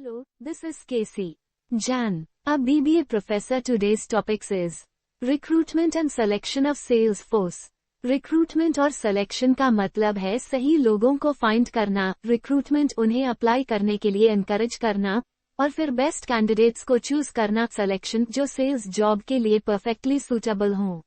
Hello, this is Casey Jan, a BBA professor. Today's topics is Recruitment and Selection of Sales Force. Recruitment और selection का मतलब है सही लोगों को फाइंड करना, recruitment उन्हें अप्लाई करने के लिए एनकरेज करना और फिर बेस्ट कैंडिडेट्स को चूज करना, selection जो सेल्स जॉब के लिए परफेक्टली सूटेबल हों।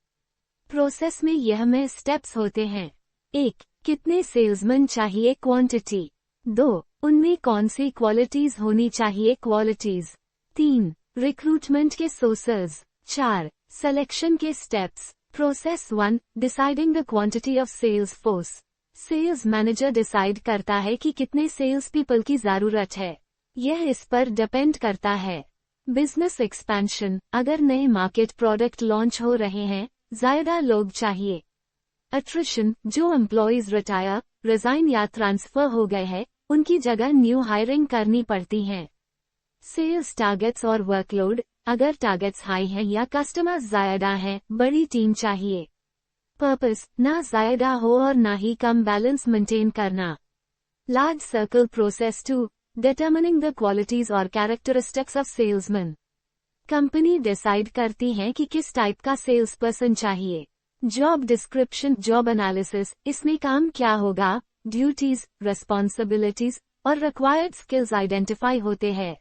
प्रोसेस में यह में स्टेप्स होते हैं। 1. कितने सेल्समैन चाहिए, क्वांटिटी। 2. उनमें कौन सी क्वालिटीज होनी चाहिए, क्वालिटीज। 3. रिक्रूटमेंट के सोर्सेज। 4. सिलेक्शन के steps. Process 1. Deciding the quantity of sales force. Sales manager decide करता है कि कितने सेल्स पीपल की जरूरत है। यह इस पर डिपेंड करता है। बिजनेस एक्सपेंशन, अगर नए मार्केट प्रोडक्ट लॉन्च हो रहे हैं, ज्यादा लोग चाहिए। अट्रिशन, जो एम्प्लॉयज रिटायर, रिजाइन या ट्रांसफर हो गए हैं, उनकी जगह न्यू हायरिंग करनी पड़ती है। सेल्स टारगेट्स और वर्कलोड, अगर टारगेट्स हाई हैं या कस्टमर्स ज्यादा हैं, बड़ी टीम चाहिए। पर्पस, ना ज्यादा हो और ना ही कम, बैलेंस मेंटेन करना। Large circle process 2. Determining the qualities और characteristics of salesman. Company decide करती है कि किस टाइप का सेल्स पर्सन चाहिए। जॉब डिस्क्रिप्शन, जॉब एनालिसिस, इसमें काम क्या होगा, ड्यूटीज, रिस्पॉन्सिबिलिटीज और रिक्वायर्ड स्किल्स आइडेंटिफाई होते हैं।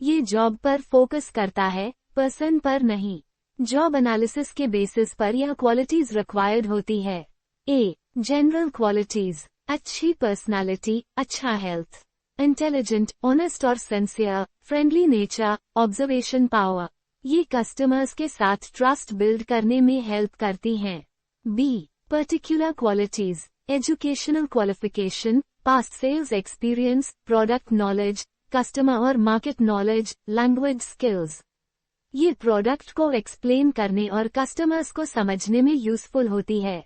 ये जॉब पर फोकस करता है, पर्सन पर नहीं। जॉब एनालिसिस के बेसिस पर यह क्वालिटीज रिक्वायर्ड होती है। ए. जनरल क्वालिटीज, अच्छी पर्सनालिटी, अच्छा हेल्थ, इंटेलिजेंट, ऑनेस्ट और sincere, friendly nature, observation power, ये कस्टमर्स के साथ ट्रस्ट बिल्ड करने में हेल्प करती हैं। B. Particular qualities, educational qualification, past sales experience, product knowledge, customer और मार्केट नॉलेज, लैंग्वेज स्किल्स, ये प्रोडक्ट को एक्सप्लेन करने और कस्टमर्स को समझने में यूजफुल होती है।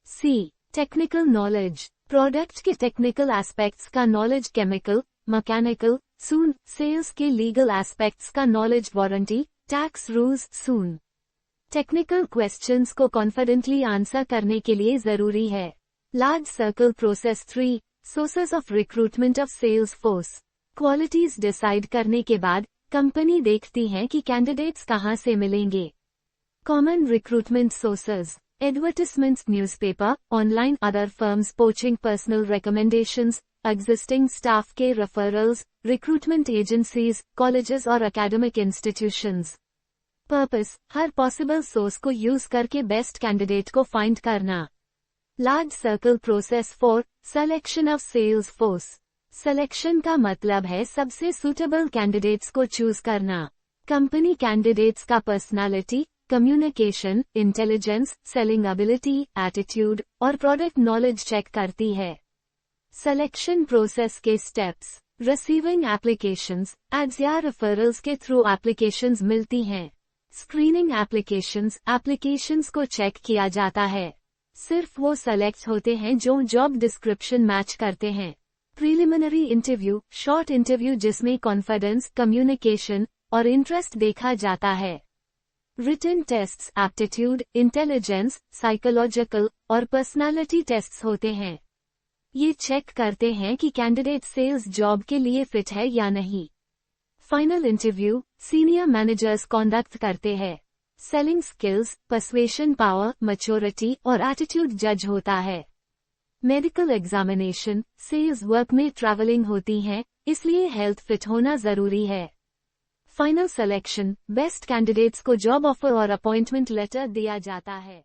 सी. टेक्निकल नॉलेज, प्रोडक्ट के टेक्निकल एस्पेक्ट्स का नॉलेज, केमिकल, मैकेनिकल, सून, सेल्स के लीगल एस्पेक्ट्स का knowledge, warranty, tax rules, soon. Technical questions को कॉन्फिडेंटली आंसर करने के लिए जरूरी है। Large circle process 3. Sources of recruitment of sales force. Qualities decide करने के बाद कंपनी देखती है कि कैंडिडेट्स कहां से मिलेंगे। Common recruitment sources, advertisements, newspaper, online, other firms, poaching, personal recommendations, existing staff के रेफरल्स, रिक्रूटमेंट एजेंसीज, कॉलेजेस और एकेडमिक इंस्टीट्यूशंस। पर्पस, हर पॉसिबल सोर्स को यूज करके बेस्ट कैंडिडेट को फाइंड करना। Large circle process 4. Selection of sales force. Selection का मतलब है सबसे सूटेबल कैंडिडेट्स को चूज करना। कंपनी कैंडिडेट्स का personality, communication, intelligence, selling ability, attitude और प्रोडक्ट नॉलेज चेक करती है। सिलेक्शन प्रोसेस के स्टेप्स, रिसीविंग एप्लीकेशंस, एड्स या रेफरल्स के थ्रू एप्लीकेशंस मिलती हैं। स्क्रीनिंग एप्लीकेशंस, एप्लीकेशंस को चेक किया जाता है। सिर्फ वो सेलेक्ट होते हैं जो जॉब डिस्क्रिप्शन मैच करते हैं। प्रीलिमिनरी इंटरव्यू, शॉर्ट इंटरव्यू जिसमें कॉन्फिडेंस, कम्युनिकेशन और इंटरेस्ट देखा जाता है। Written tests, aptitude, intelligence, psychological और पर्सनालिटी टेस्ट्स होते हैं। ये चेक करते हैं कि कैंडिडेट सेल्स जॉब के लिए फिट है या नहीं। Final interview senior managers conduct करते हैं। Selling skills, persuasion power, maturity और एटीट्यूड जज होता है। मेडिकल एग्जामिनेशन, सेल्स वर्क में ट्रैवलिंग होती है, इसलिए हेल्थ फिट होना जरूरी है। फाइनल सिलेक्शन, बेस्ट कैंडिडेट्स को जॉब ऑफर और अपॉइंटमेंट लेटर दिया जाता है।